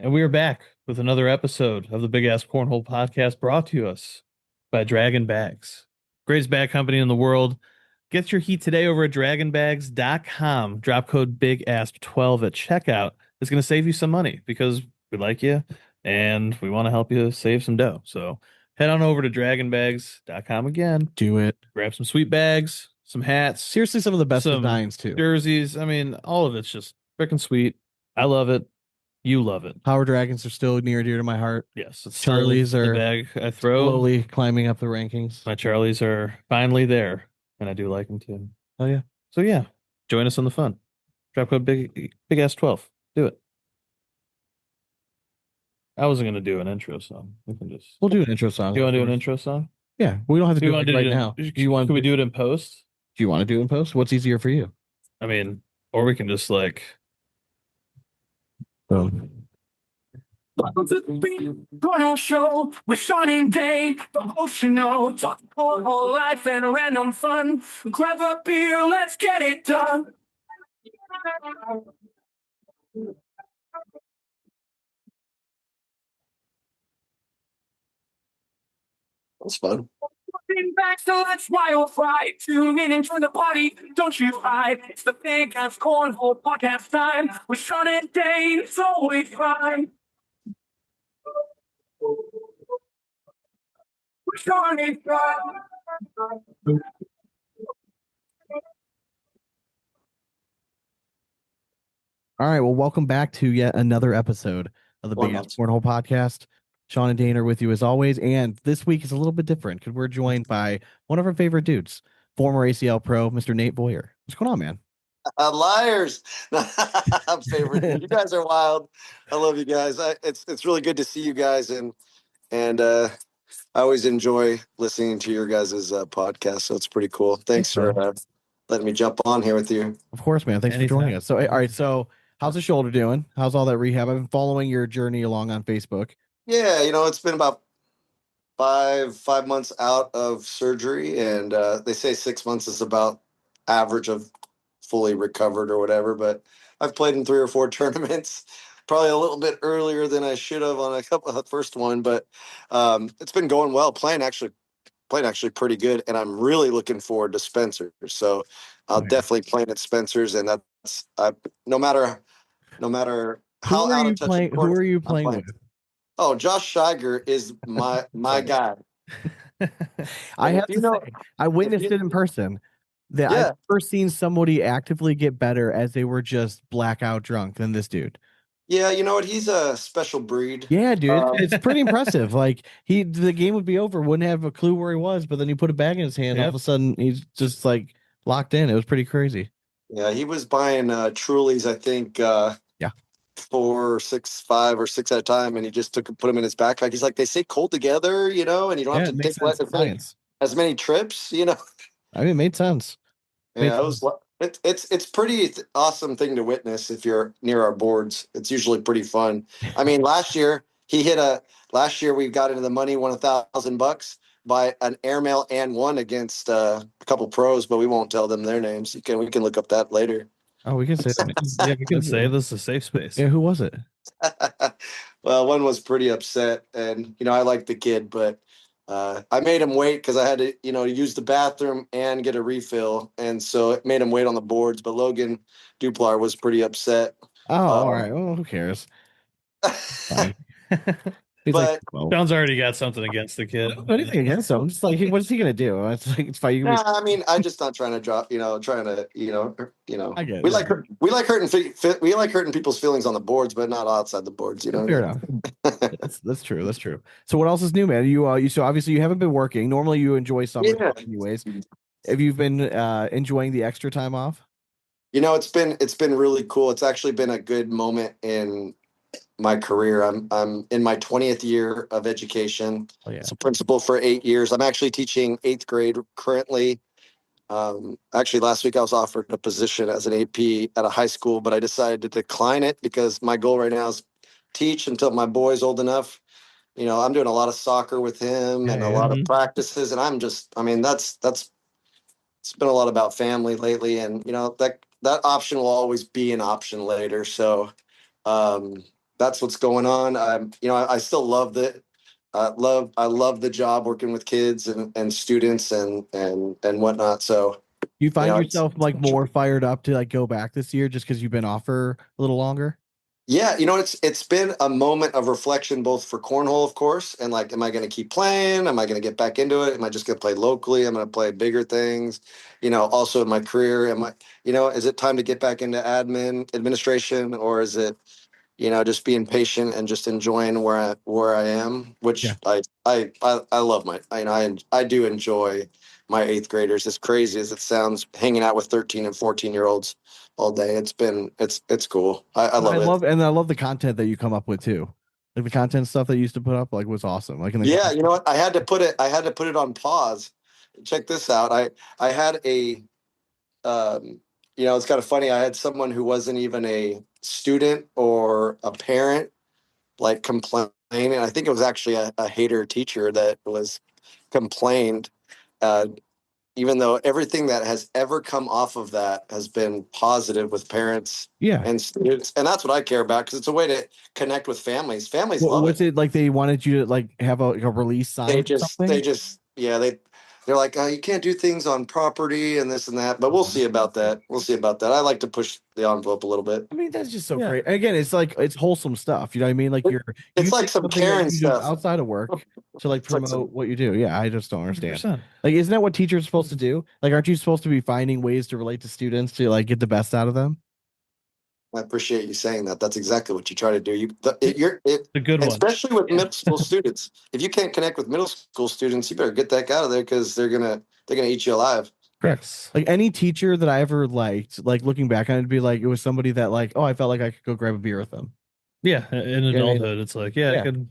And we are back with another episode of the Big Ass Cornhole Podcast brought to us by Draggin Bags. Greatest bag company in the world. Get your heat today over at dragonbags.com. Drop code BIGASP12 at checkout. It's going to save you some money because we like you and we want to help you save some dough. So head on over to dragonbags.com again. Do it. Grab some sweet bags, some hats, Seriously, some of the best some designs too. jerseys. I mean, all of it's just freaking sweet. I love it. You love it. Power Dragons are still near and dear to my heart. Yes, it's Charlies still the are bag I throw. slowly climbing up the rankings. My Charlies are finally there, and I do like them too. Oh yeah. So yeah, join us on the fun. Drop code big ass 12. Do it. I wasn't gonna do an intro song. We can just. We'll do an intro song. Do you want to do an intro song? Yeah, we don't have to Do you do want it to right do now. Do you want? Can we do it in post? Do you want to do it in post? What's easier for you? I mean, or we can just like. Welcome to the Cornhole Show with Sean and Dane, the host, talking cornhole life and random fun. Grab a beer, let's get it done. That's fun. Back, so let's wild fry. Tune in and join the party. Don't you hide. It's the Big Ass Cornhole Podcast time with Sean and Dane. It's always fine. With Sean and Dane. All right. Well, welcome back to yet another episode of the Big Ass Cornhole Podcast. Sean and Dane are with you as always, and this week is a little bit different because we're joined by one of our favorite dudes, former ACL pro, Mr. Nate Voyer. What's going on, man? Liars. I'm favorite. You guys are wild. I love you guys. It's really good to see you guys, and I always enjoy listening to your guys' podcast. So it's pretty cool. Thanks for letting me jump on here with you. Of course, man. Thanks for joining us. So, all right. So, how's the shoulder doing? How's all that rehab? I've been following your journey along on Facebook. Yeah, it's been about five months out of surgery, and they say 6 months is about average of fully recovered or whatever. But I've played in 3 or 4 tournaments, probably a little bit earlier than I should have on a couple of the first one. But it's been going well. Playing actually pretty good, and I'm really looking forward to Spencer's. So I'll definitely play at Spencer's, and that's no matter how out of touch. Who are you playing with? Oh, Josh Shiger is my guy. I have to say, I witnessed it in person. I've never seen somebody actively get better as they were just blackout drunk than this dude. Yeah, you know what? He's a special breed. Yeah, dude, it's pretty impressive. Like the game would be over, wouldn't have a clue where he was, but then you put a bag in his hand, all of a sudden he's just like locked in. It was pretty crazy. Yeah, he was buying Trulies, I think. 4, 6, 5 or 6 at a time, and he just put them in his backpack. He's like, they say cold together, and you don't have to take as many trips, I mean, it made sense. Yeah, it's pretty awesome thing to witness if you're near our boards. It's usually pretty fun. I mean, last year we got into the money, won $1,000 by an airmail and won against a couple pros, but we won't tell them their names. We can look up that later. Oh, we can say yeah, we can say this is a safe space. Yeah, who was it? Well, one was pretty upset, and I like the kid, but I made him wait because I had to, use the bathroom and get a refill, and so it made him wait on the boards. But Logan Duplar was pretty upset. Oh, all right. Well, who cares? He's like, John's already got something against the kid. Anything against him? Just like, what's he gonna do? It's like it's fine. I mean, I'm just not trying to drop. We like hurting people's feelings on the boards, but not outside the boards. Fair enough. That's true. That's true. So what else is new, man? You so obviously you haven't been working. Normally you enjoy summer anyways. Have you been enjoying the extra time off? It's been really cool. It's actually been a good moment in my career. I'm in my 20th year of education. As a principal for 8 years. I'm actually teaching 8th grade currently. Actually, last week I was offered a position as an AP at a high school, but I decided to decline it because my goal right now is teach until my boy's old enough. I'm doing a lot of soccer with him and a lot of practices, and it's been a lot about family lately, and that option will always be an option later. So that's what's going on. I still love it. I love the job working with kids and students and whatnot. So You find know, yourself like more fired up to like go back this year just because you've been off for a little longer? yeah, it's been a moment of reflection, both for cornhole, of course, and like, am I going to keep playing? Am I going to get back into it? Am I just going to play locally? I'm going to play bigger things. Also in my career, is it time to get back into administration, or is it, just being patient and just enjoying where I am, which Yeah. I love I do enjoy my eighth graders. As crazy as it sounds, hanging out with 13 and 14-year-olds all day. It's cool. I love it. I love the content that you come up with too. Like the content stuff that you used to put up like was awesome. Like in the Yeah, you know what? I had to put it on pause. Check this out. I had it's kind of funny. I had someone who wasn't even a student or a parent like complaining. I think it was actually a hater teacher that was complained, uh, even though everything that has ever come off of that has been positive with parents Yeah. and students. And that's what I care about, because it's a way to connect with families. Families love Was it. it like they wanted you to like have a release sign They or just, something? they just, yeah, they're like, you can't do things on property and this and that, but we'll see about that. We'll see about that. I like to push the envelope a little bit. I mean, that's just so great. Again, it's like it's wholesome stuff. You know what I mean? Like you're It's like using some something that Karen you do stuff. outside of work to like It's like promote what you do. Yeah, I just don't understand. 100%. Like, isn't that what teachers are supposed to do? Like, aren't you supposed to be finding ways to relate to students to like get the best out of them? I appreciate you saying that. That's exactly what you try to do. The good one. Especially with middle school students. If you can't connect with middle school students, you better get that out of there, because they're gonna eat you alive. Correct. Like any teacher that I ever liked, like looking back on it, it'd be like it was somebody that like, oh, I felt like I could go grab a beer with them. Yeah, in Yeah, I mean, adulthood, it's like, I yeah. could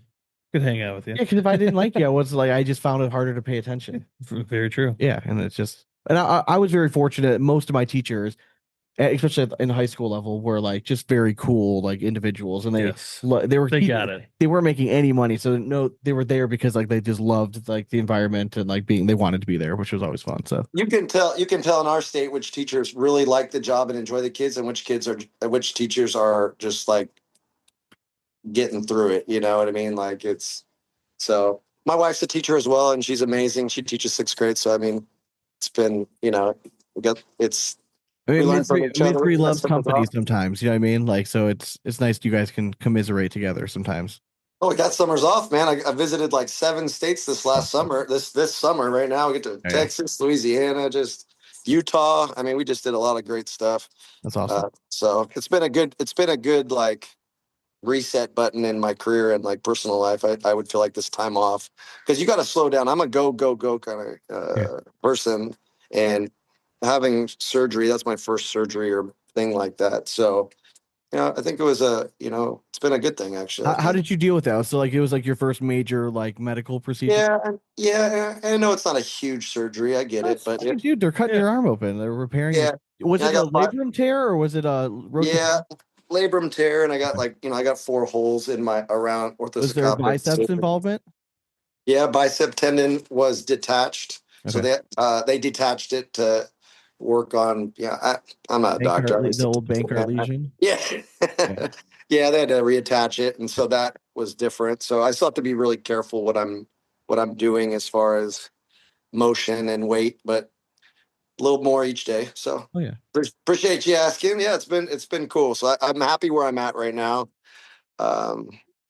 hang out with you. Yeah, because if I didn't like you, I was like, I just found it harder to pay attention. Very true. Yeah, and it's just, and I was very fortunate. Most of my teachers, especially in high school level, were like just very cool, like individuals, and They got it. They weren't making any money, so no, they were there because like they just loved like the environment and like they wanted to be there, which was always fun. So You can tell in our state which teachers really like the job and enjoy the kids, and which teachers are just like getting through it. You know what I mean? Like, so my wife's a teacher as well, and she's amazing. She teaches sixth grade. So I mean, it's been, I mean, we learn from each other. misery loves That's company awesome. sometimes. You know what I mean? Like, so it's nice you guys can commiserate together sometimes. Oh, we got summers off, man. I visited like 7 states this last summer. This summer, right now, we get to Texas, Louisiana, just Utah. I mean, we just did a lot of great stuff. That's awesome. So it's been a good like reset button in my career and like personal life. I would feel like this time off, because you got to slow down. I'm a go kind of person, and having surgery, that's my first surgery or thing like that. So I think it was it's been a good thing, actually. How did you deal with that? So like it was like your first major like medical procedure? Yeah. I know it's not a huge surgery. I get it, but dude, they're cutting your arm open. They're repairing. Yeah. Was it a labrum tear or was it a labrum tear, and I got I got 4 holes in my around orthoscopic. Was there biceps involvement? Yeah, bicep tendon was detached. So they detached it to work on. I'm not a doctor. The old Bankart lesion. Yeah. Yeah, they had to reattach it, and so that was different. So I still have to be really careful what I'm doing as far as motion and weight, but a little more each day. So appreciate you asking. Yeah, it's been cool. So I'm happy where I'm at right now.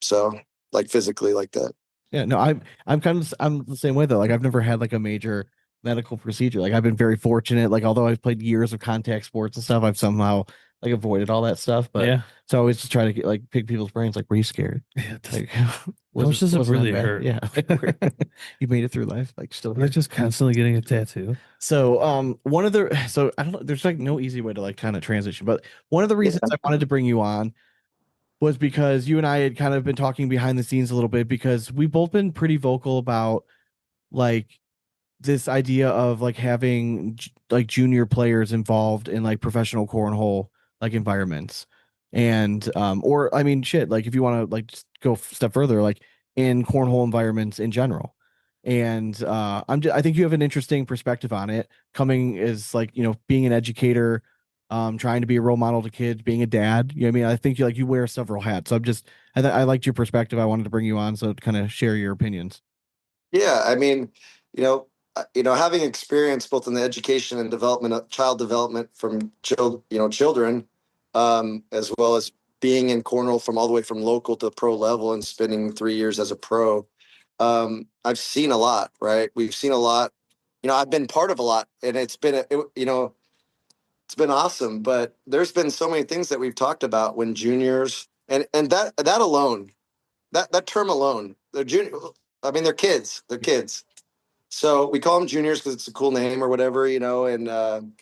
So like physically like that. Yeah, no, I'm the same way though. Like I've never had like a major medical procedure. Like I've been very fortunate. Like although I've played years of contact sports and stuff, I've somehow like avoided all that stuff. But so I always just try to get like pick people's brains. Like, were you scared? Like, how much does it really hurt? Yeah, you made it through life. Like still, they're just constantly getting a tattoo. So I don't know. There's like no easy way to like kind of transition, but one of the reasons I wanted to bring you on was because you and I had kind of been talking behind the scenes a little bit, because we've both been pretty vocal about like this idea of like having like junior players involved in like professional cornhole like environments. And or I mean shit, like if you want to like just go a step further, like in cornhole environments in general. And I think you have an interesting perspective on it, coming as like, being an educator, trying to be a role model to kids, being a dad. You know what I mean? I think you wear several hats. So I liked your perspective. I wanted to bring you on so to kind of share your opinions. Yeah, I mean, having experience both in the education and development of child development from children, as well as being in cornhole from all the way from local to pro level and spending 3 years as a pro. I've seen a lot, right? We've seen a lot. I've been part of a lot, and it's been awesome. But there's been so many things that we've talked about when juniors and that alone, that term alone, they're junior. I mean, they're kids. They're kids. So we call them juniors because it's a cool name or whatever, and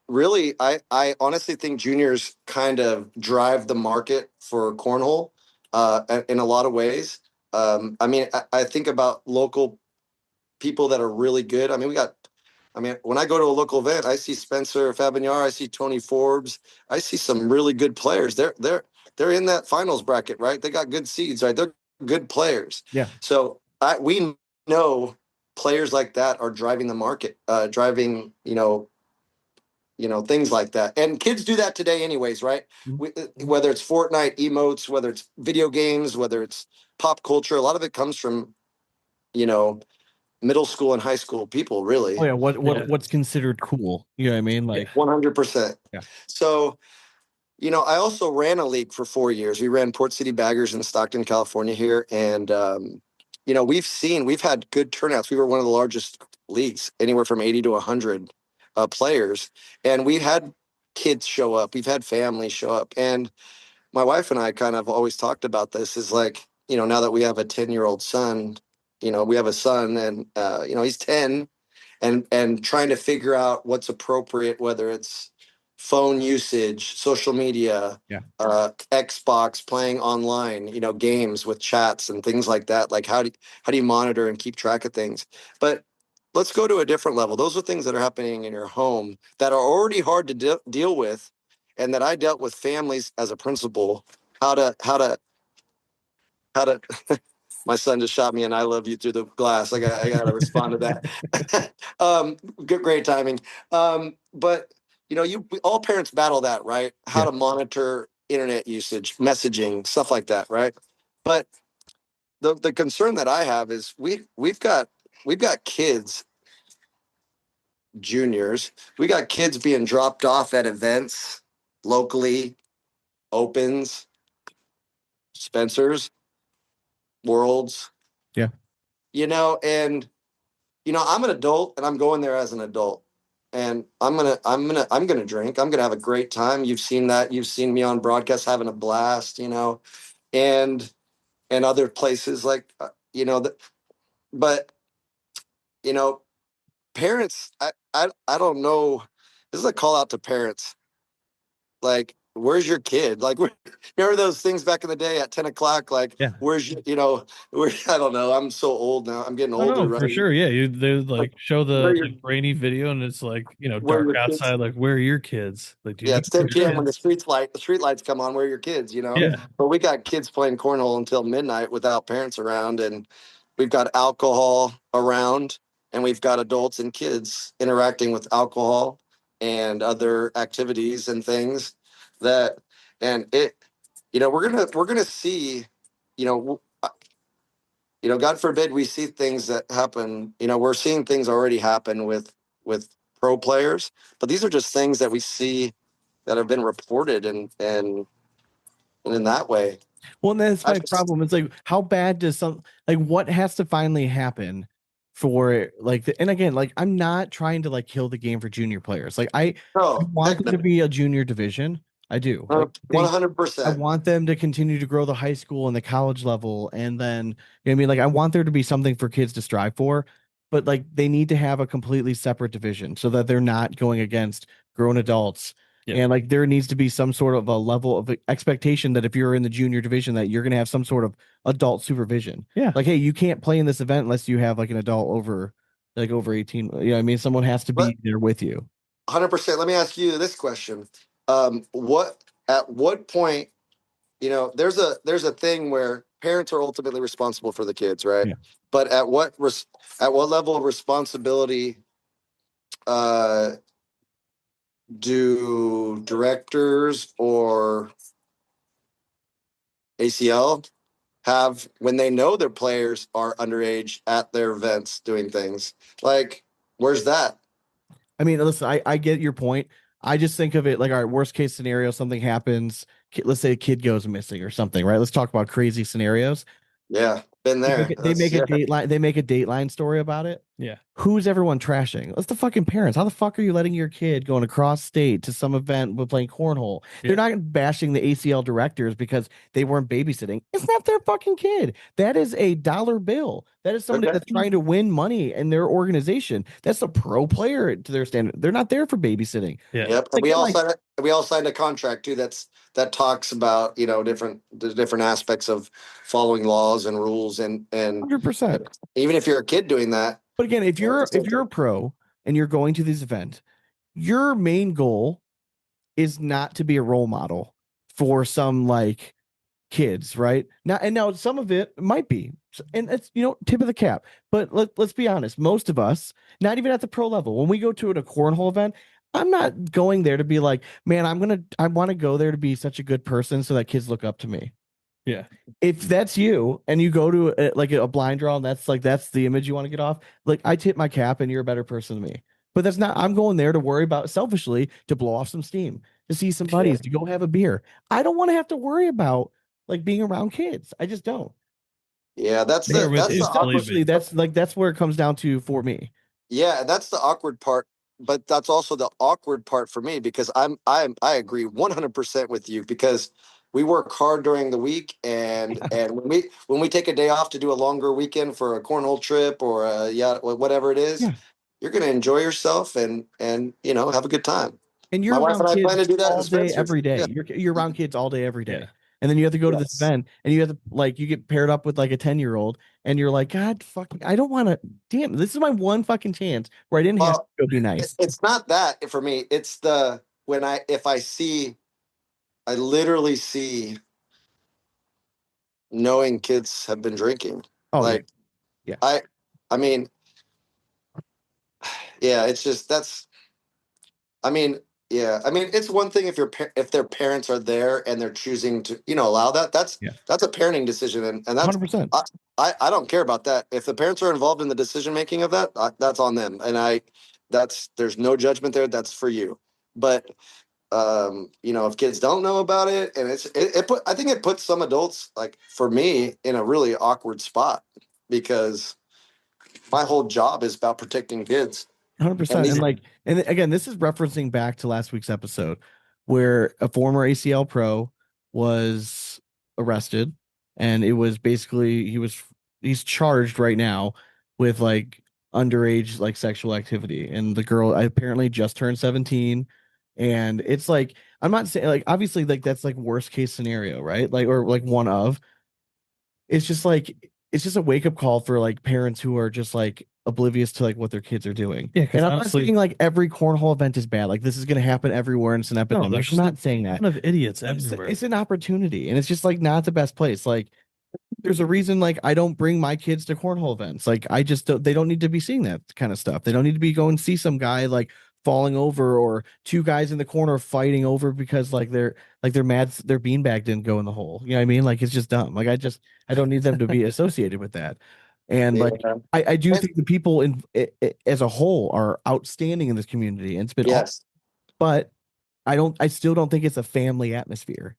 really, I honestly think juniors kind of drive the market for cornhole in a lot of ways. I mean, I think about local people that are really good. I mean, when I go to a local event, I see Spencer Fabignard, I see Tony Forbes, I see some really good players. They're in that finals bracket, right? They got good seeds, right? They're good players. Yeah. So we know players like that are driving the market, driving, things like that. And kids do that today anyways, right? Whether it's Fortnite emotes, whether it's video games, whether it's pop culture, a lot of it comes from, you know, middle school and high school people, really. Oh yeah, what's considered cool? You know what I mean? Like 100%. Yeah. So, I also ran a league for 4 years. We ran Port City Baggers in Stockton, California here. And, we've had good turnouts. We were one of the largest leagues, anywhere from 80 to 100 players. And we had kids show up. We've had families show up. And my wife and I kind of always talked about this is like, now that we have a 10-year-old son, we have a son and, he's 10 and trying to figure out what's appropriate, whether it's phone usage, social media, Yeah. Xbox, playing online, games with chats and things like that. Like how do you monitor and keep track of things? But let's go to a different level. Those are things that are happening in your home that are already hard to deal with, and that I dealt with families as a principal. How to my son just shot me and I love you through the glass. I got to respond to that. Great timing. But all parents battle that, right? How to monitor internet usage, messaging, stuff like that, right? But the concern that I have is we've got kids, juniors, we got kids being dropped off at events locally, opens, Spencer's, Worlds. Yeah. And I'm an adult and I'm going there as an adult. And I'm gonna drink. I'm gonna have a great time. You've seen that. You've seen me on broadcast having a blast, and other places like but parents, I don't know. This is a call out to parents. Like, where's your kid? Like, remember those things back in the day at 10 o'clock? Like, Yeah. where's I don't know. I'm so old now. I'm getting Oh older, no, right? for sure. Yeah, they like show the Where your like rainy video and it's like, where dark your kids outside. Like, where are your kids? Like, do you Yeah, have it's 10 your p.m. when kids? the street lights come on. Where are your kids? Yeah. But we got kids playing cornhole until midnight without parents around, and we've got alcohol around, and we've got adults and kids interacting with alcohol and other activities and things that, and it, we're gonna see, you know, God forbid we see things that happen. We're seeing things already happen with pro players, but these are just things that we see that have been reported and in that way. Well, and that's I my just, problem. It's like, how bad does what has to finally happen for and again, like, I'm not trying to kill the game for junior players. Like, I no, want heck them to be a junior division. I do. Like, I 100%. want them to continue to grow the high school and the college level. And then, you know what I mean? Like, I want there to be something for kids to strive for, but they need to have a completely separate division so that they're not going against grown adults. Yeah. And there needs to be some sort of a level of expectation that if you're in the junior division, that you're going to have some sort of adult supervision. Yeah. Like, hey, you can't play in this event unless you have an adult over 18. You know what I mean? Someone has to be there with you. 100%. Let me ask you this question. At what point, there's a thing where parents are ultimately responsible for the kids, right? Yeah. But at what level of responsibility do directors or ACL have, when they know their players are underage at their events doing things? Like, where's that? I mean, listen, I get your point. I just think of it like, all right, worst case scenario, something happens. Let's say a kid goes missing or something, right? Let's talk about crazy scenarios. Yeah, been there. They make a Yeah. Dateline. They make a Dateline story about it. Yeah. Who's everyone trashing? It's the fucking parents. How the fuck are you letting your kid going across state to some event with playing cornhole? They're not bashing the ACL directors because they weren't babysitting. It's not their fucking kid. That is a dollar bill. That is somebody that's trying to win money in their organization. That's a pro player to their standard. They're not there for babysitting. Yeah. Yep. And we all signed a contract too that talks about, the different aspects of following laws and rules and 100%. even if you're a kid doing that. But again, if you're a pro and you're going to this event, your main goal is not to be a role model for some like kids, right? Now some of it might be, and it's tip of the cap. But let's be honest, most of us, not even at the pro level, when we go to a cornhole event, I'm not going there to be like, man, I want to go there to be such a good person so that kids look up to me. Yeah. If that's you and you go to a blind draw and that's the image you want to get off, like I tip my cap and you're a better person than me. But that's not, I'm going there to worry about selfishly to blow off some steam, to see some buddies, to go have a beer. I don't want to have to worry about like being around kids. I just don't. Yeah, that's where it comes down to for me. Yeah, that's the awkward part, but that's also the awkward part for me because I agree 100% with you because we work hard during the week and when we take a day off to do a longer weekend for a cornhole trip or whatever it is, you're going to enjoy yourself and have a good time. And you're around kids all day, every day. Yeah. You're around kids all day, every day. Yeah. And then you have to go to this event and you have to you get paired up with like a 10-year-old and you're like, God fucking, I don't want to, damn, this is my one fucking chance where I didn't have to go be nice. It's not that for me. It's I literally see knowing kids have been drinking. Oh, yeah. I mean, yeah, it's just, it's one thing if their parents are there and they're choosing to, allow that. That's a parenting decision. And that's 100%. I don't care about that. If the parents are involved in the decision making of that, that's on them. And there's no judgment there. That's for you. But if kids don't know about it, and I think it puts some adults, like for me, in a really awkward spot because my whole job is about protecting kids. 100%. And again, this is referencing back to last week's episode where a former ACL pro was arrested, and it was basically he's charged right now with like underage like sexual activity, and the girl apparently just turned 17. And it's like, I'm not saying like obviously like that's like worst case scenario, right? Like, or like one of, it's just a wake up call for like parents who are just like oblivious to like what their kids are doing. Yeah, and I'm not saying like every cornhole event is bad. Like this is going to happen everywhere and it's an epidemic. No, there's I'm not saying that. Of idiots everywhere. It's an opportunity, and it's just like not the best place. Like there's a reason like I don't bring my kids to cornhole events. Like they don't need to be seeing that kind of stuff. They don't need to be going see some guy like falling over or two guys in the corner fighting over because like they're mad their beanbag didn't go in the hole. You know what I mean? Like it's just dumb. Like I don't need them to be associated with that. And like I do think the people in as a whole are outstanding in this community, and it's been awesome. But I still don't think it's a family atmosphere.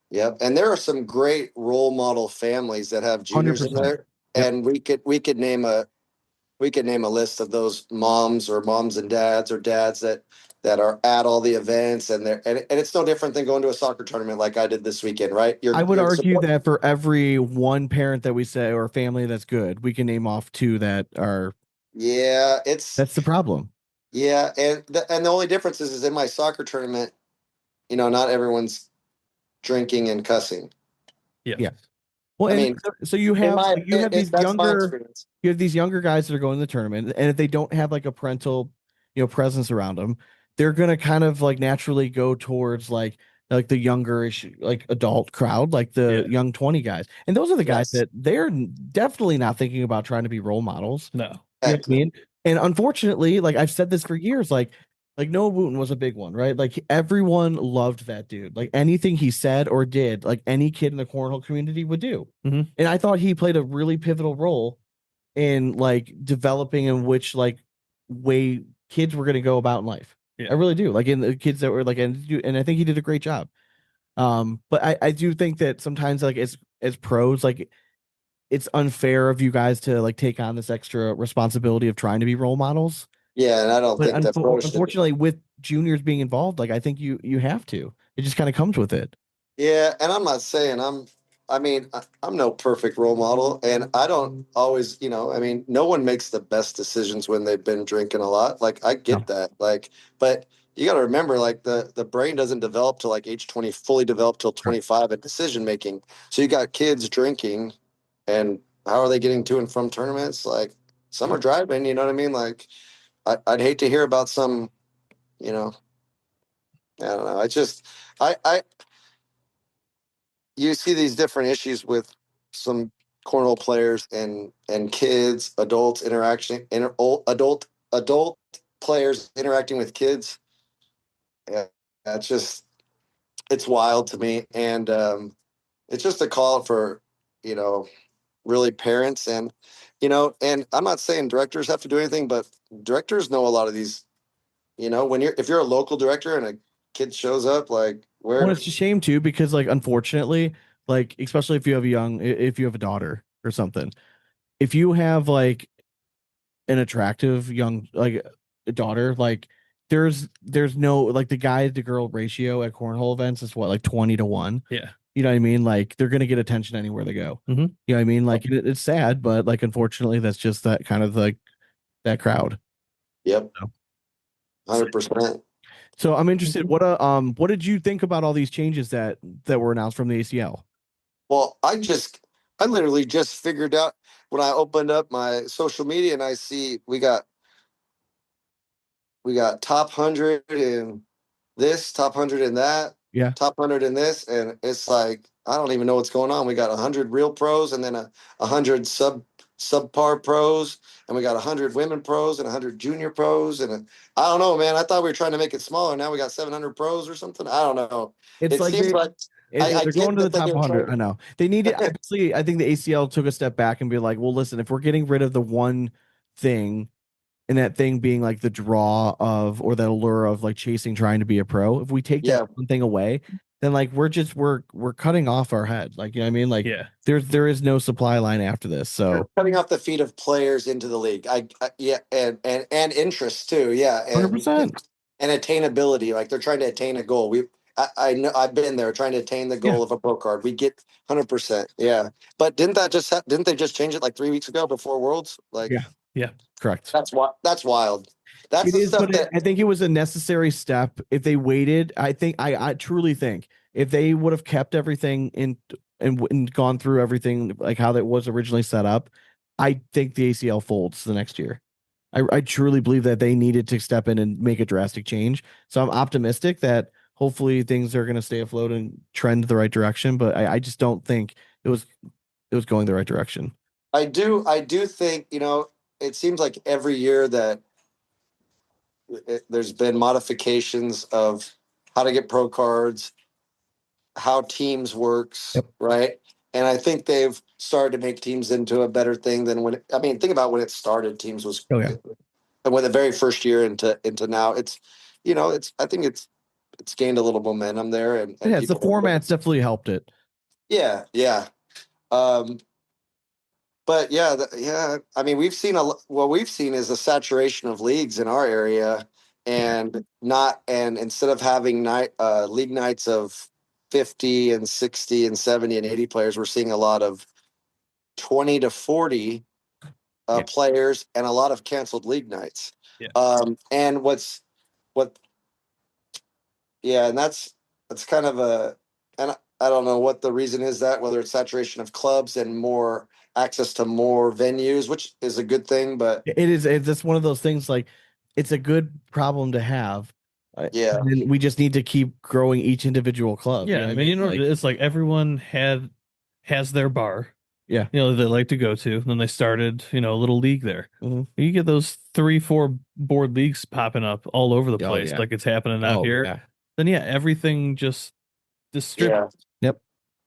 Yep. And there are some great role model families that have juniors 100%. In there. Yep. And we could name a list of those moms and dads or dads that are at all the events, and it's no different than going to a soccer tournament like I did this weekend, right? I would argue that for every one parent that we say or family that's good, we can name off two that are. Yeah, that's the problem. Yeah, and the only difference is in my soccer tournament, not everyone's drinking and cussing. Yeah. Well, I mean, so you have these younger guys that are going to the tournament, and if they don't have like a parental, presence around them, they're gonna kind of like naturally go towards like the younger-ish like adult crowd, like the young 20 guys, and those are the guys that they're definitely not thinking about trying to be role models. No, you know what I mean? And unfortunately, like I've said this for years, like Like Noah Wooten was a big one, right? Like everyone loved that dude. Like anything he said or did, like any kid in the cornhole community would do. Mhm. And I thought he played a really pivotal role in like developing in which like way kids were going to go about in life. Yeah. I really do. Like in the kids that were like, and I think he did a great job. But I do think that sometimes like as pros, like it's unfair of you guys to like take on this extra responsibility of trying to be role models. Yeah, and I don't But think that pro should. unfortunately, with juniors being involved, like I think you have to. It just kind of comes with it. Yeah, and I'm not saying I mean, I'm no perfect role model, and I don't always, I mean, no one makes the best decisions when they've been drinking a lot. Like, I No. get that. Like, but you got to remember, like, the brain doesn't develop till like age 20, fully develop till Right. 25 at decision making. So you got kids drinking, and how are they getting to and from tournaments? Like, some are driving, you know what I mean? Like, I'd hate to hear about some, you know, I don't know. I you see these different issues with some cornhole players and kids, adults interaction, adult players interacting with kids. Yeah, that's just it's wild to me, and it's just a call for you know really parents and I'm not saying directors have to do anything, but directors know a lot of these. When if you're a local director and a kid shows up, like Well, where it's a shame too because like unfortunately, like especially if you have if you have a daughter or something, if you have like an attractive young like a daughter, like there's no like the guy to girl ratio at cornhole events is what like 20-1. Yeah. You know what I mean? Like they're gonna get attention anywhere they go. Mhm. You know what I mean? Like it's sad, but like unfortunately, that's just that kind of like that crowd. Yep, So, 100%. so I'm interested. What did you think about all these changes that were announced from the ACL? Well, I literally just figured out when I opened up my social media and I see we got top 100 in this, top 100 in that, Yeah, top 100 in this, and it's like I don't even know what's going on. We got 100 real pros and then a 100 subpar pros, and we got 100 women pros and 100 junior pros, and I don't know, man. I thought we were trying to make it smaller. Now we got 700 pros or something. I don't know. it's It like seems like I they're going get to the that top they're 100. I trying. know they need it. Obviously, I think the ACL took a step back and be like, well, listen, if we're getting rid of the one thing and that thing being like the draw of or the allure of like chasing trying to be a pro, if we take that Yeah, one thing away, then like we're cutting off our head. Like you know what I mean? Like Yeah. there is no supply line after this. So cutting off the feet of players into the league. Yeah, and interest too. Yeah, 100%. and attainability. Like they're trying to attain a goal. I know I've been there trying to attain the Yeah. goal of a pro card. We get 100%. Yeah, but didn't they just change it like 3 weeks ago before Worlds? Like Yeah. Yeah. Correct. that's wild. That's It the is, stuff but that I think it was a necessary step. If they waited, I truly think if they would have kept everything in and gone through everything like how that was originally set up, I think the ACL folds the next year. I truly believe that they needed to step in and make a drastic change. So I'm optimistic that hopefully things are going to stay afloat and trend the right direction. But I just don't think it was going the right direction. I do think it seems like every year that there's been modifications of how to get pro cards, how teams works, Yep. right? And I think they've started to make teams into a better thing than I mean, think about when it started. Teams was Oh yeah. and when the very first year into now, it's I think it's gained a little momentum there, It and has. The people, formats definitely helped it. yeah, yeah. Um, but yeah, yeah. I mean, what we've seen is a saturation of leagues in our area, and instead of having league nights of 50 and 60 and 70 and 80 players, we're seeing a lot of 20 to 40 Yeah. players and a lot of canceled league nights. Yeah. And what yeah, and that's kind of and I don't know what the reason is that whether it's saturation of clubs and more access to more venues, which is a good thing, but It is. It's just one of those things. Like, it's a good problem to have. yeah, And we just need to keep growing each individual club. You Yeah. know I what I mean, mean? Like, it's like everyone has their bar. Yeah. They like to go to. And then they started, a little league there. Mhm. You get those 3, 4 board leagues popping up all over the Oh, place, yeah. like it's happening out Oh, here. yeah. Then yeah, everything just distributes. Yep.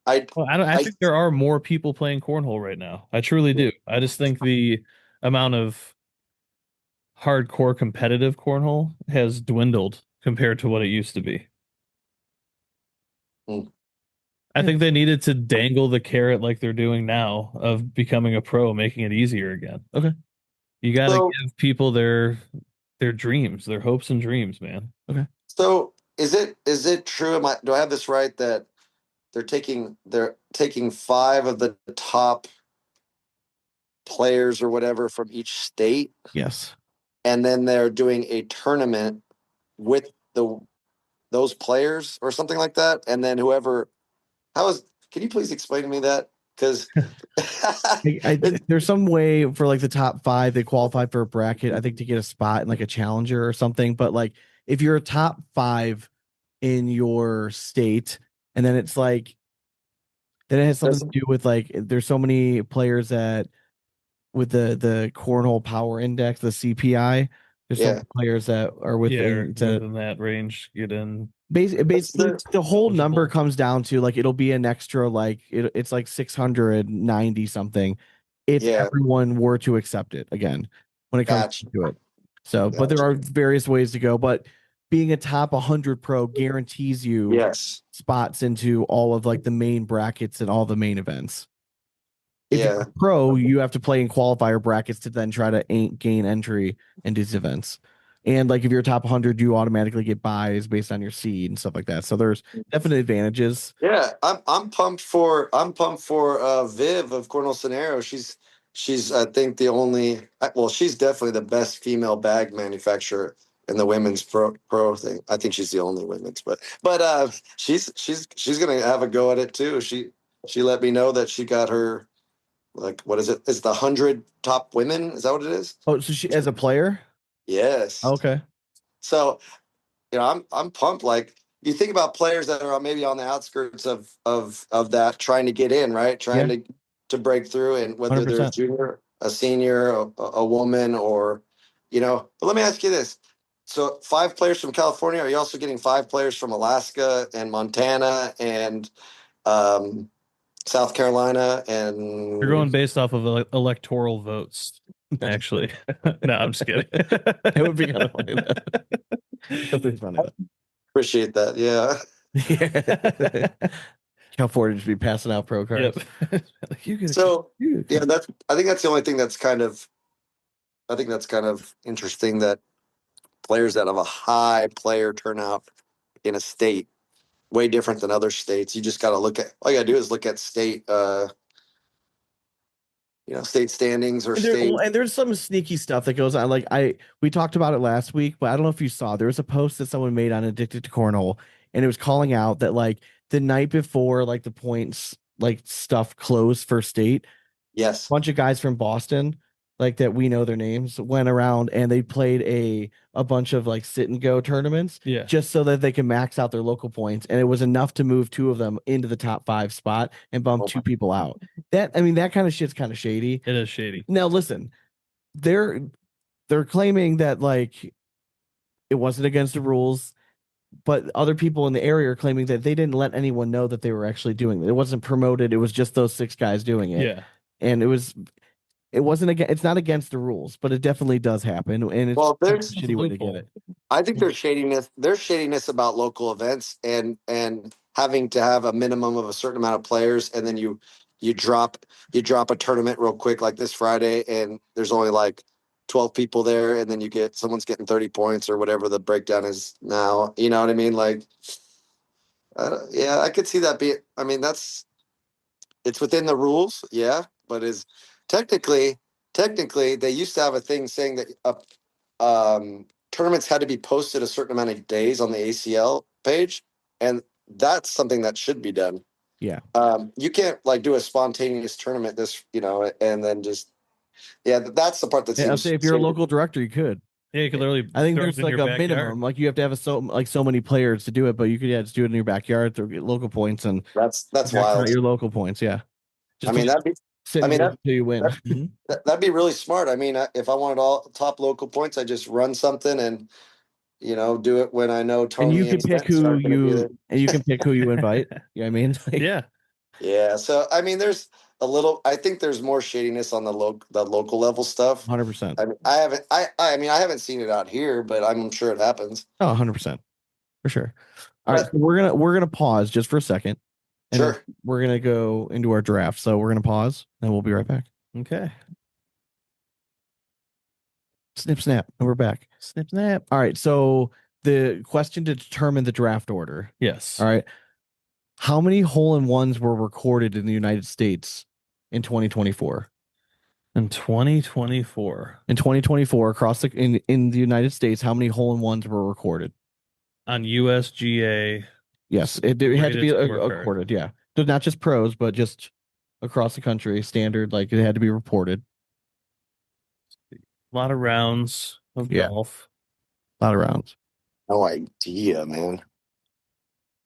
Well, I think there are more people playing cornhole right now. I truly do. I just think the amount of hardcore competitive cornhole has dwindled compared to what it used to be. Mm. I think they needed to dangle the carrot like they're doing now of becoming a pro, making it easier again. Okay. You got to So, give people their dreams, their hopes and dreams, man. Okay. so is it true? Do I have this right that they're taking 5 of the top players or whatever from each state, Yes. and then they're doing a tournament with those players or something like that, and then whoever how is can you please explain to me that? Because There's some way for like the top 5 they qualify for a bracket, I think, to get a spot in like a challenger or something. But like if you're a top 5 in your state, and then it's like then it has something to do with like there's so many players that with the cornhole power index, the CPI, there's so yeah, many players that are Yeah, within within that range, get in. basically the whole number eligible. comes down to like it'll be an extra like it's like 690 something if yeah, everyone were to accept it again when it comes gotcha, to it. So, but there gotcha. are various ways to go. But being a top 100 pro guarantees you Yes, spots into all of like the main brackets and all the main events. If you're yeah, a pro, you have to play in qualifier brackets to then try to gain entry into these events. And like if you're top 100, you automatically get buys based on your seed and stuff like that. So there's definite advantages. yeah. I'm pumped for Viv of Cornell Scenario. She's I think the only well, she's definitely the best female bag manufacturer in the women's pro thing. I think she's the only women's, but she's gonna have a go at it too. She let me know that she got her, like, what is it? It's the 100 top women. Is that what it is? Oh, so she as a player? Yes. Okay. So I'm pumped. Like, you think about players that are maybe on the outskirts of that, trying to get in, right? Trying Yeah. to break through, and whether they're a 100%. junior, a senior, a woman, or But let me ask you this: so 5 players from California. Are you also getting 5 players from Alaska and Montana and um, South Carolina You're going and based off of electoral votes, actually. No, I'm just kidding. It would be kind of funny. That'd be funny. appreciate that? Yeah. Yeah. Can't afford to just be passing out pro cards. Yep. Like, you get So yeah, I think that's the only thing that's kind of interesting, that players that have a high player turnout in a state, way different than other states. You just got to all you got to do is look at state standings or state. And there's some sneaky stuff that goes on. Like we talked about it last week, but I don't know if you saw. There was a post that someone made on Addicted to Cornhole, and it was calling out that like the night before like the points like stuff closed for state, Yes. bunch of guys from Boston, like that we know their names, went around and they played a bunch of like sit and go tournaments, Yeah. just so that they can max out their local points, and it was enough to move 2 of them into the top 5 spot and bump 2 people out. That kind of shit's kind of shady. It is shady. Now listen, they're claiming that like it wasn't against the rules, but other people in the area are claiming that they didn't let anyone know that they were actually doing it. It wasn't promoted. It was just those 6 guys doing it. Yeah. And it wasn't against, it's not against the rules, but it definitely does happen. And it's There's a shitty way to get it. I think there's shadiness. There's shadiness about local events and having to have a minimum of a certain amount of players, and then you drop a tournament real quick like this Friday, and there's only like 12 people there, and then someone's getting 30 points or whatever the breakdown is now. You know what I mean? Like, yeah, I could see that being. I mean, it's within the rules, yeah, but is technically they used to have a thing saying that tournaments had to be posted a certain amount of days on the ACL page, and that's something that should be done. Yeah. You can't like do a spontaneous tournament and then just that's the part that I'll seems. say if you're a local director, you could. Yeah, you could literally. I think throw there's it in like your a backyard. minimum. Like you have to have so many players to do it, but you could just do it in your backyard to get local points and That's max wild. out your local points. Yeah. I mean, Sit I and mean, wait until you win. that'd be really smart. I mean, if I wanted all top local points, I just run something and do it when I know And Tony you can and pick Spence who aren't going to be there. you can pick who you invite. You know what I mean? Like, Yeah. Yeah. So I mean, there's a little. I think there's more shadiness on the local level stuff. 100%. I mean, I haven't seen it out here, but I'm sure it happens. Oh, 100%. For sure. All right, But- so we're gonna pause just for a second. And then Sure. we're gonna go into our draft. So we're gonna pause and we'll be right back. Okay. Snip snap. And we're back. Snip snap. All right. So the question to determine the draft order. Yes. All right. How many hole-in-ones were recorded in the United States in 2024? In 2024. In 2024, across in the United States, how many hole-in-ones were recorded? On USGA. Yes, it had to be Rated scorecard. recorded. Yeah, so not just pros, but just across the country, standard. Like it had to be reported. A lot of rounds of golf. A lot of rounds. No idea, man.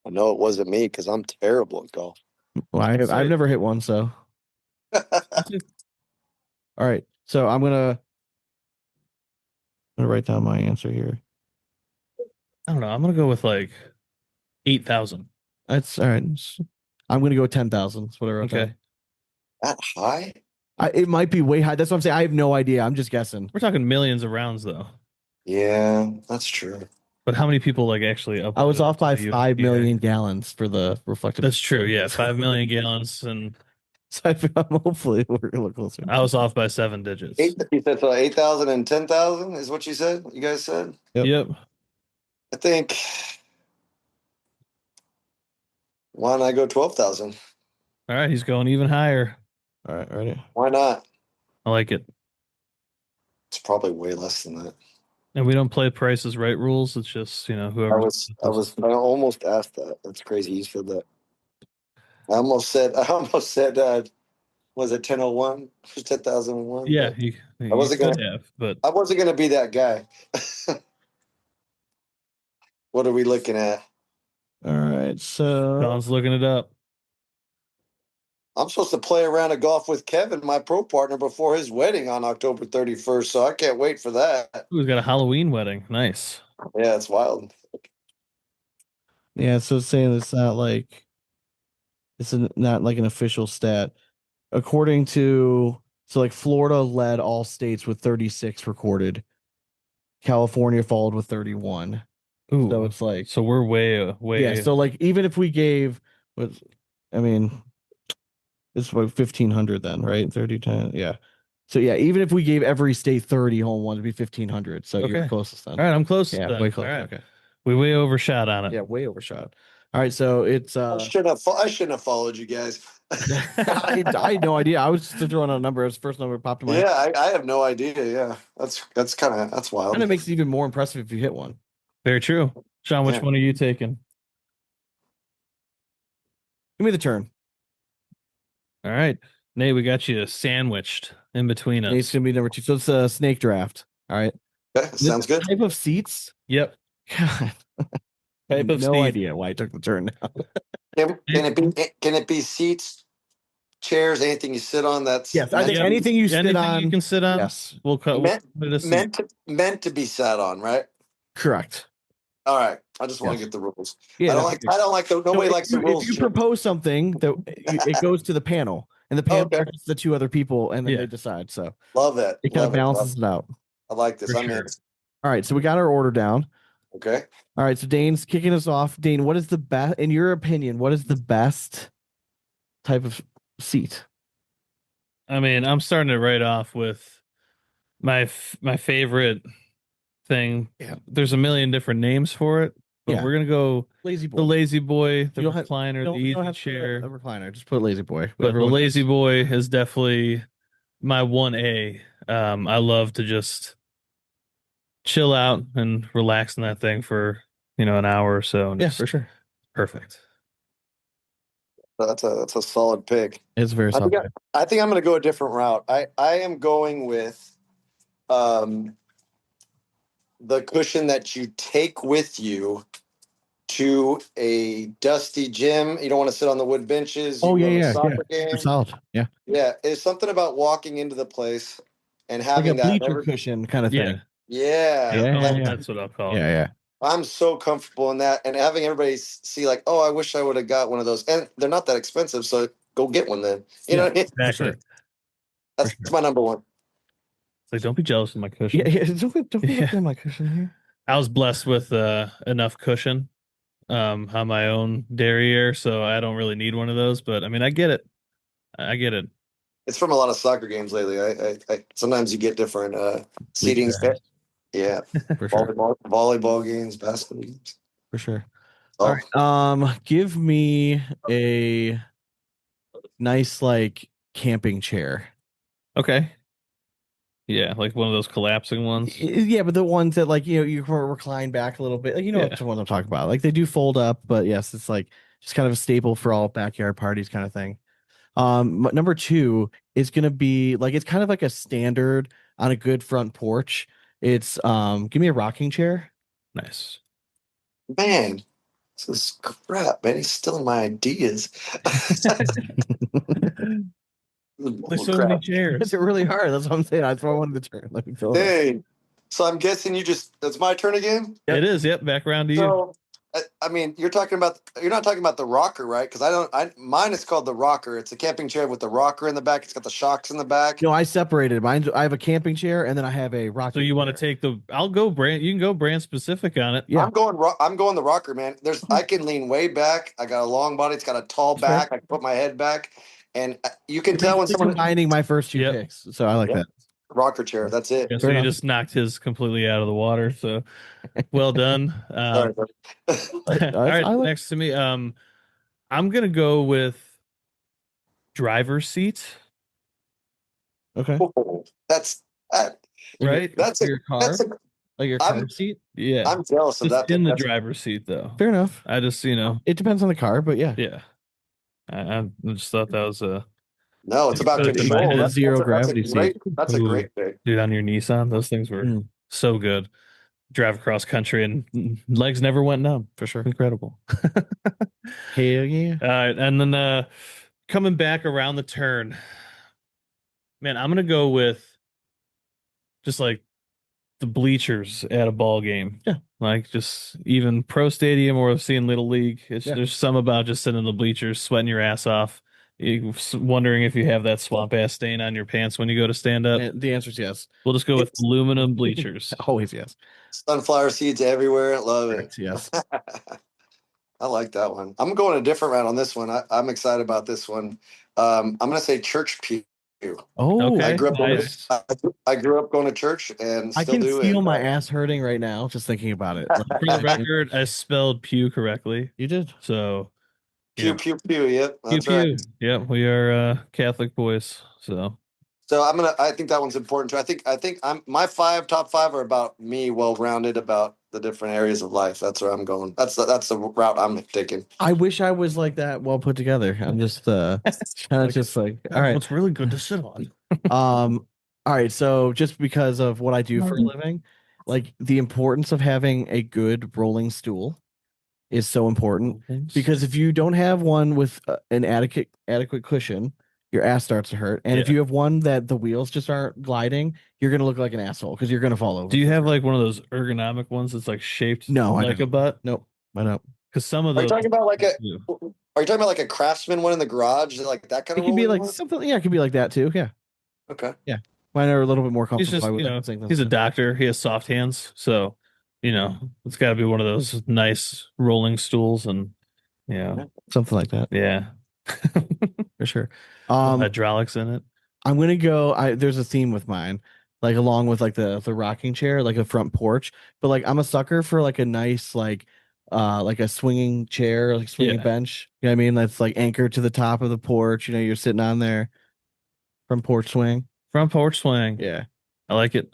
I know it wasn't me because I'm terrible at golf. Well, I've never hit one, so. All right, so I'm gonna write down my answer here. I don't know. I'm gonna go with like 8,000. That's all right. I'm gonna go 10,000. That's what I wrote down. That high? It might be way high. That's what I'm saying. I have no idea. I'm just guessing. We're talking millions of rounds though. Yeah, that's true. But how many people like actually I was off by the 5 USGA? million gallons for the reflective. That's true. Yeah, 5 million gallons, and So hopefully we're a little closer. I was off by 7 digits. You said so 8,000 and 10,000 is what you said? You guys said? Yep. I think. Why don't I go 12,000? All right, he's going even higher. All right, ready? Why not? I like it. It's probably way less than that. And we don't play Price is Right rules. It's just whoever. I almost asked that. That's crazy. You said that. I almost said. Was it 10,001? 10,001? Yeah, I wasn't could gonna have, but I wasn't gonna be that guy. What are we looking at? All right, so Don's looking it up. I'm supposed to play around of golf with Kevin, my pro partner, before his wedding on October 31st. So I can't wait for that. Who's got a Halloween wedding? Nice. Yeah, it's wild. yeah, so it's saying it's not like not like an official stat. According to like Florida led all states with 36 recorded. California followed with 31. Ooh, So it's like so we're way. yeah. So like even if we gave it's like 1,500 then, right? 30, 10, yeah. So yeah, even if we gave every state 30 home ones, it'd be 1,500. So Okay. you're closest then. All right, I'm close. Yeah, then. way close. All right. Okay. We way overshot on it. Yeah, way overshot. All right, so it's I shouldn't have followed you guys. I had no idea. I was just throwing out a number. It was the first number that popped in my head. Yeah, I have no idea. Yeah, that's wild. And it makes it even more impressive if you hit one. Very true. Sean, which one are you taking? Give me the turn. All right. Nate, we got you sandwiched in between us. Nate's gonna be number 2. So it's a snake draft. All right. Okay, sounds good. Type of seats. Yep. God. Type of no seat. idea why I took the turn now. Can it be seats, chairs, anything you sit on? That's Yes, I think anything you sit on. You can sit on. Yes. We'll cut meant to be sat on, right? Correct. All right. I just want to get the rules. I don't like nobody likes the rules. If you propose something that it goes to the panel, and the panel gets the 2 other people, and then they decide. So love that. It kind of balances it out. I like this. Sure. All right, so we got our order down. Okay. All right, so Dane's kicking us off. Dane, what is the best, in your opinion? What is the best type of seat? I mean, I'm starting to write off with my favorite thing. Yeah. There's a million different names for it, but we're gonna go Lazy boy. the lazy boy, the You don't recliner, the easy chair. A recliner. Just put lazy boy. But the lazy boy is definitely my 1A. I love to just chill out and relax in that thing for an hour or so. And for sure. Perfect. That's a solid pick. It's very solid. I think I'm going to go a different route. I am going with the cushion that you take with you to a dusty gym. You don't want to sit on the wood benches. You Oh, can go to a yeah. soccer Super game. solid. Yeah. Yeah, it's something about walking into the place and Like a having that. bleacher cushion kind of thing. Yeah, Yeah. That's what I'll call it. Yeah. I'm so comfortable in that, and having everybody see like, oh, I wish I would have got one of those, and they're not that expensive, so go get one then. You know what I mean? Exactly. sure. That's my number one. It's like, don't be jealous of my cushion. Yeah. Don't be Yeah. looking at my cushion here. I was blessed with enough cushion on my own derriere, so I don't really need one of those. But I mean, I get it. I get it. It's from a lot of soccer games lately. I sometimes you get different seatings. Yeah, For sure. volleyball games, basketball games. For sure. Oh, All right. Give me a nice like camping chair. Okay. Yeah, like one of those collapsing ones. Yeah, but the ones that like you recline back a little bit. Like what I'm talking about. Like they do fold up, but yes, it's like just kind of a staple for all backyard parties kind of thing. Number two is gonna be like it's kind of like a standard on a good front porch. It's give me a rocking chair. Nice. man, this is crap, man. He's stealing my ideas. There's so many chairs. It's really hard. That's what I'm saying. That's why I wanted to turn. Let me fill it. Dang. So I'm guessing it's my turn again? It is. Yep. Back around to you. So, I mean, you're not talking about the rocker, right? Because mine is called the rocker. It's a camping chair with the rocker in the back. It's got the shocks in the back. No, I separated mine. I have a camping chair and then I have a rocking. So you want to take I'll go brand. You can go brand specific on it. Yeah. I'm going the rocker, man. I can lean way back. I got a long body. It's got a tall back. I can put my head back, and you can tell when someone combining my first two picks. So I like that. Rocker chair. That's it. Yeah, so you just knocked his completely out of the water. So well done. Sorry, all right, next to me. I'm gonna go with driver's seat. Okay. That's right. That's your car. Like your car seat. Yeah. I'm jealous of that. In the driver's seat, though. Fair enough. I just it depends on the car, but yeah. Yeah. I just thought that was a. No, it's about control. That's zero gravity seat. That's a great thing. Dude, on your Nissan, those things were so good. Drive across country and legs never went numb. For sure. Incredible. Hell yeah. All right. And then coming back around the turn, man, I'm going to go with just like the bleachers at a ball game. Yeah. Like just even pro stadium or seeing Little League. There's some about just sitting in the bleachers, sweating your ass off. You're wondering if you have that swamp ass stain on your pants when you go to stand up. The answer is yes. We'll just go with aluminum bleachers. Always yes. Sunflower seeds everywhere. Love it. Yes. I like that one. I'm going a different route on this one. I'm excited about this one. I'm going to say church pew. Oh, okay. I grew up nice. I grew up going to church and I can do feel my ass hurting right now just thinking about it. For the record, I spelled pew correctly. You did. So pew pew pew. Yep, that's pew, right. Pew. Yep, we are Catholic boys. So I think that one's important too. I think my top five are about me, well rounded about the different areas of life. That's where I'm going. That's the route I'm taking. I wish I was like that, well put together. I'm just kind of just like, all right, it's really good to sit on. All right, so just because of what I do for a living, like the importance of having a good rolling stool is so important, because if you don't have one with an adequate cushion, your ass starts to hurt. And if you have one that the wheels just aren't gliding, you're going to look like an asshole because you're going to fall over. Do you have like one of those ergonomic ones that's like shaped like a butt? Nope. I don't. Because some of Are those. you talking about like a Craftsman one in the garage, like that kind of? It could be like something. Yeah, it could be like that too. Yeah. Okay. Yeah. Mine are a little bit more He's comfortable. just, he's a doctor. He has soft hands, so it's got to be one of those nice rolling stools, and something like that. Yeah, for sure. Hydraulics in it. I'm gonna go. There's a theme with mine, like along with like the rocking chair, like a front porch. But like I'm a sucker for like a nice like a swinging chair, like swinging bench. You know what I mean? That's like anchored to the top of the porch. You're sitting on there. Front porch swing. Front porch swing. Yeah, I like it.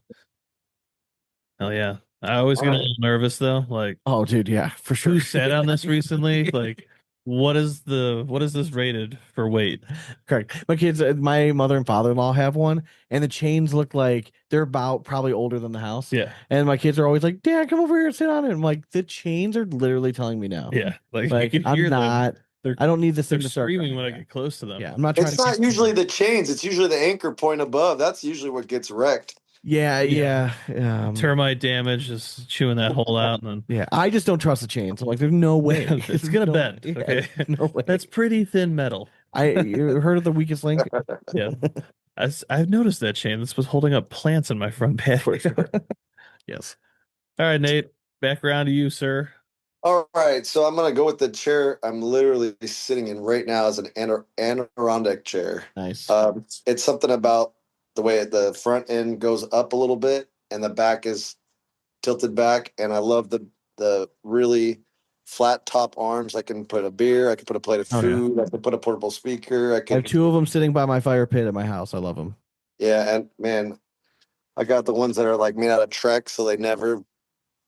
Hell yeah. I always get a little nervous though. Like, oh dude, yeah, for sure. Who sat on this recently? Like, what is this rated for weight? Correct. My mother and father-in-law have one, and the chains look like they're about probably older than the house. Yeah. And my kids are always like, "Dad, come over here and sit on it." I'm like, the chains are literally telling me no. Yeah. Like you Like can I'm hear them. not. They're I don't need this they're thing to start screaming when I crying. get close to them. Yeah, I'm not trying It's to. not usually the chains. It's usually the anchor point above. That's usually what gets wrecked. Yeah. Termite damage is chewing that hole out, and Yeah, I just don't trust the chains. I'm like, there's no way then it's There's gonna no bend. way. Yeah, Okay. there's no way. That's pretty thin metal. You heard of the weakest link? Yeah. I've noticed that chain. This was holding up plants in my front patio. Yes. All right, Nate, back around to you, sir. All right, so I'm gonna go with the chair I'm literally sitting in right now as an Adirondack chair. Nice. It's something about the way the front end goes up a little bit and the back is tilted back, and I love the really flat top arms. I can put a beer, I can put a plate of Oh, yeah. food, I can put a portable speaker, I I have can, two of them sitting by my fire pit at my house. I love them. yeah, and man, I got the ones that are like made out of Trex, so they never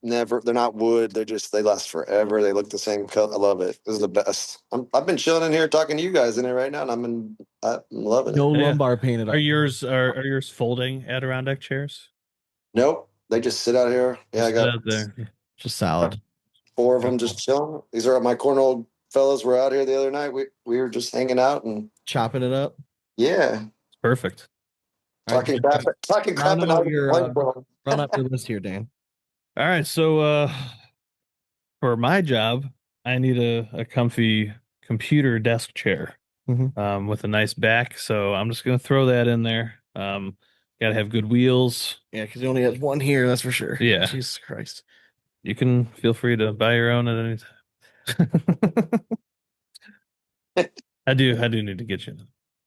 they're not wood, they last forever, they look the same color. I love it. This is the best. I've been chilling in here talking to you guys in it right now, and I'm loving it. No Yeah. lumbar pain at all. Are yours folding Adirondack chairs? Nope, they just sit out here. Yeah, I Sit got out there. Just solid. 4 of them just chilling. These are my cornhole fellas were out here the other night. We were just hanging out and Chopping it up. yeah, Perfect. All right, talking crap, talking crap round and out out your, playing for 'em. run up your list here, Dan. All right, so for my job, I need a comfy computer desk chair Mhm. with a nice back. So I'm just gonna throw that in there. Gotta have good wheels. Yeah, because he only has one here, that's for sure. Yeah. Jesus Christ. You can feel free to buy your own at any time. I do need to get you.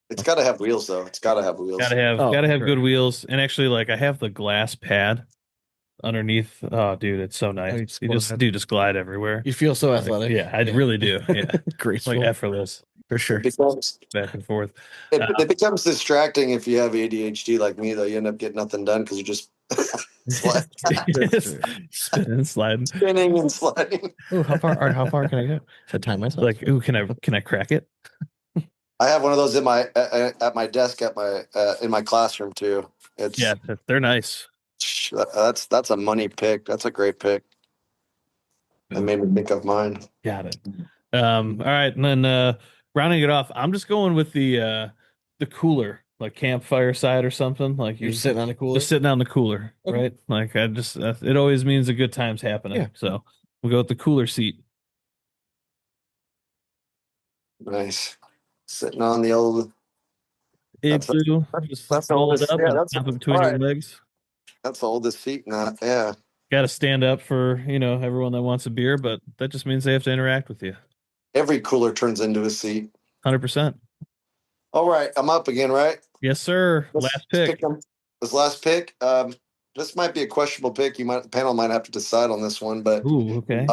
It's got to have wheels though. It's got to have wheels. Gotta have sure. good wheels. And actually, like I have the glass pad underneath. Oh, dude, it's so nice. Just glide everywhere. You feel so athletic. Yeah, I really do. Yeah, Graceful. like effortless For sure. It becomes back and forch. it becomes distracting if you have ADHD like me though. You end up getting nothing done because you just Spinning and sliding. spinning and sliding. Oh, how far can I go? Should I time myself? Like, ooh, can I crack it? I have one of those in my at my desk at my in my classroom too. It's Yeah, they're nice. that's a money pick. That's a great pick. That made me think of mine. Got it. All right, and then rounding it off, I'm just going with the cooler, like campfire side or something. Like You're sitting on a cooler. just sitting on the cooler, Okay. right? Like I just it always means a good time's happening. Yeah. So we'll go with the cooler seat. Nice. Sitting on the old. That's Igloo, just that's the fold oldest. it up Yeah, and that's pop it between all your right. legs. That's the oldest seat. Not yeah. Got to stand up for everyone that wants a beer, but that just means they have to interact with you. Every cooler turns into a seat. 100%. All right, I'm up again, right? Yes, sir. Last pick. This last pick. This might be a questionable pick. The panel might have to decide on this one, but Ooh, okay.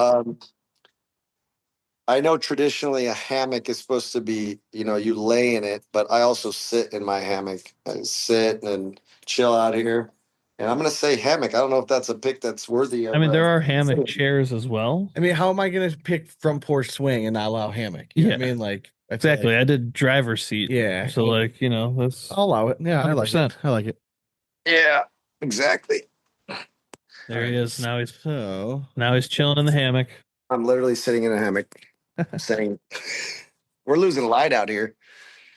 I know traditionally a hammock is supposed to be, you lay in it, but I also sit in my hammock. I sit and chill out here. And I'm going to say hammock. I don't know if that's a pick that's worthy of. I mean, there are hammock chairs as well. I mean, how am I going to pick from porch swing and not allow hammock? You know what I mean, like exactly. I did driver's seat. Yeah. So like, that's I'll allow it. Yeah, 100%. I like it. Yeah, exactly. There he is. Now he's So chilling in the hammock. I'm literally sitting in a hammock saying, we're losing light out here.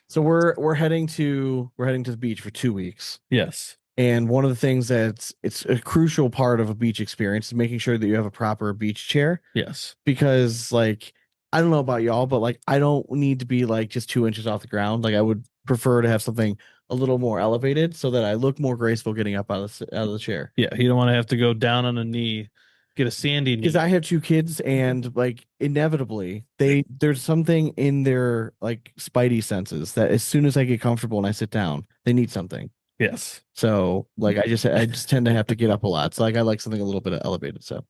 So we're heading to the beach for 2 weeks. Yes. And one of the things it's a crucial part of a beach experience is making sure that you have a proper beach chair. Yes. Because like, I don't know about y'all, but like, I don't need to be like just 2 inches off the ground. Like I would prefer to have something a little more elevated so that I look more graceful getting up out of the chair. Yeah. You don't want to have to go down on a knee, get a sandy knee. Because I have 2 kids and like inevitably there's something in their like spidey senses that as soon as I get comfortable and I sit down, they need something. Yes. So like I just tend to have to get up a lot. So like I like something a little bit elevated. So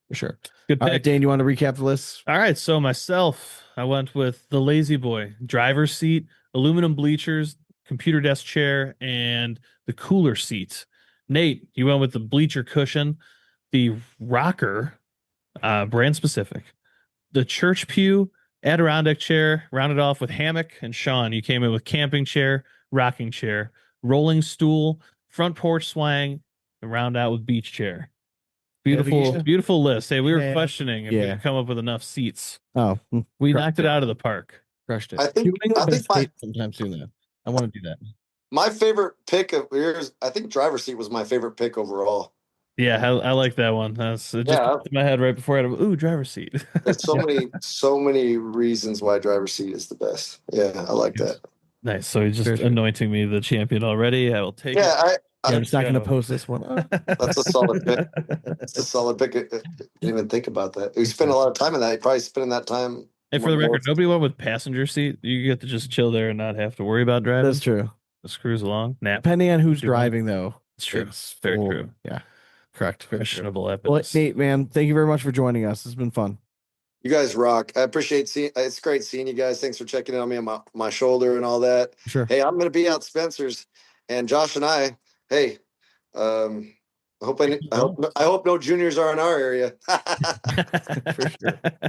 for sure. Good pick. All right, Dane, you want to recap the list? All right. So myself, I went with the Lazy Boy, driver's seat, aluminum bleachers, computer desk chair, and the cooler seat. Nate, you went with the bleacher cushion, the rocker, brand specific, the church pew, Adirondack chair, rounded off with hammock. And Sean, you came in with camping chair, rocking chair, rolling stool, front porch swang, and round out with beach chair. Beautiful, beautiful list. Hey, we were questioning if we could come up with enough seats. Oh, we knocked it out of the park. Crushed it. I think sometime soon though. I want to do that. My favorite pick of yours, I think driver's seat was my favorite pick overall. Yeah, I like that one. It just popped in my head right before I had driver's seat. There's so many reasons why driver's seat is the best. Yeah, I like that. Nice. So he's just anointing me the champion already. I will take it. I'm just not going to post this one. That's a solid pick. That's a solid pick. I didn't even think about that. We spent a lot of time in that. You probably spending that time. And for the record, nobody went with passenger seat. You get to just chill there and not have to worry about driving. That's true. Just cruise along. Nap. Depending on who's driving, though. It's true. Very true. Yeah. Correct. Questionable evidence. Well, Nate, man, thank you very much for joining us. It's been fun. You guys rock. I appreciate seeing. It's great seeing you guys. Thanks for checking in on me on my shoulder and all that. Sure. Hey, I'm going to be out Spencer's, and Josh and I. Hey, I hope no juniors are in our area.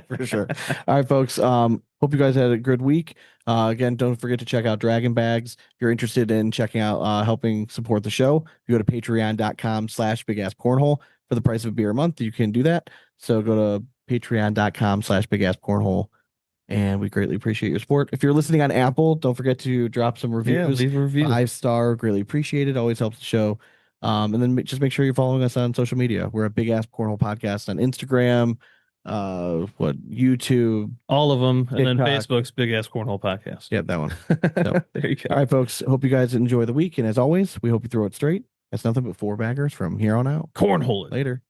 For sure. All right, folks. Hope you guys had a good week. Again, don't forget to check out Draggin Bags. If you're interested in checking out helping support the show, you go to patreon.com/bigasscornhole. For the price of a beer a month, you can do that. So go to patreon.com/bigasscornhole. And we greatly appreciate your support. If you're listening on Apple, don't forget to drop some reviews. Yeah, leave a review. 5-star, greatly appreciated. Always helps the show. And then just make sure you're following us on social media. We're a Big Ass Cornhole Podcast on Instagram, YouTube, all of them, and TikTok. then Facebook's Big Ass Cornhole Podcast. Yeah, that one. So, there you go. All right, folks. Hope you guys enjoy the week, and as always, we hope you throw it straight. That's nothing but 4 baggers from here on out. Cornhole it. Later.